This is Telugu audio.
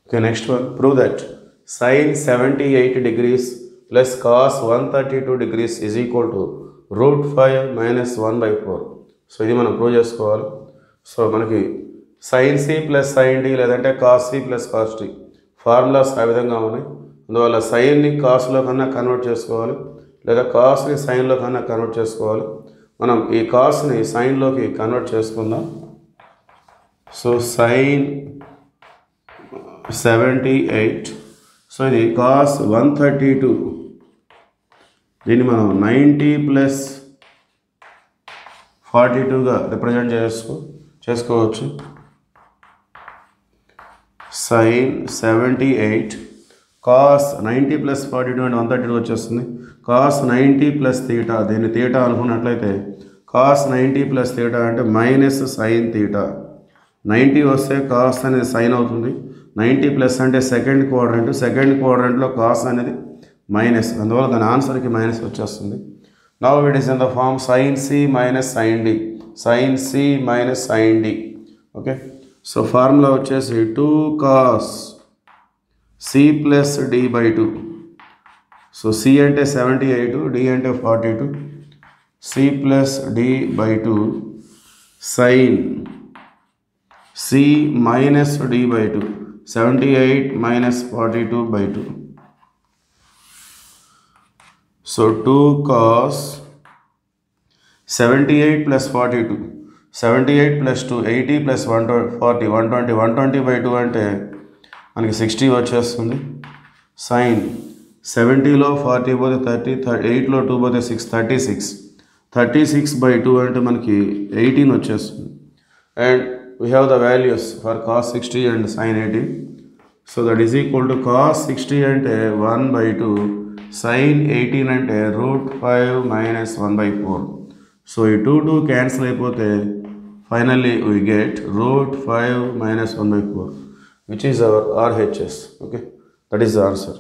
Okay, next one. Prove that sin 78 degrees plus cos 132 degrees is equal to root 5 minus 1 by 4. So ఇది మనం ప్రూవ్ చేసుకోవాలి. సో మనకి sin c plus sin d లేదంటే cos c plus cos d formulas ఆ విధంగా ఉన్నాయి. అందువల్ల సైన్ని కాస్లో కన్నా కన్వర్ట్ చేసుకోవాలి, లేదా కాస్ని సైన్లో కన్నా కన్వర్ట్ చేసుకోవాలి. మనం ఈ కాస్ని సైన్లోకి కన్వర్ట్ చేసుకుందాం. సో sin 78, సో ఇది cos 132, దీన్ని మనం 90 ప్లస్ 42గా రిప్రజెంట్ చేసుకోవచ్చు. sin 78 cos 90 ప్లస్ 42 అంటే 132 వచ్చేస్తుంది. cos 90 ప్లస్ తీటా, దీన్ని తీటా అనుకున్నట్లయితే cos 90 ప్లస్ తీటా అంటే మైనస్ sin తీటా. 90 వస్తే cos అనేది sin అవుతుంది. 90 ప్లస్ అంటే సెకండ్ క్వాడ్రంట్లో cos అనేది మైనస్, అందువల్ల దాని ఆన్సర్కి మైనస్ వచ్చేస్తుంది. Now it is in the form sin c minus sin d, sin c minus sin d. Okay, so formula వచ్చేసి 2 cos c plus d by 2. So c అంటే 78, d అంటే 42, c plus d by 2 sin c minus d by 2, 78 minus 42 by 2. So 2 cos 78 plus 42, 78 plus 2 80 plus 140 120 by 2 అంటే మనకి 60 వచ్చేస్తుంది. sin 70లో 40 పోతే 30, 8లో 2 పోతే 6, 36 బై 2 అంటే మనకి 18 వచ్చేస్తుంది. And we have the values for cos 60 and sin 80. So that is equal to cos 60 అంటే 1 by 2, sin 18 అంటే root 5 minus 1 by 4. So ఈ 2 cancel అయిపోతే finally we get root 5 minus 1 by 4, which is our RHS. Okay, that is the answer.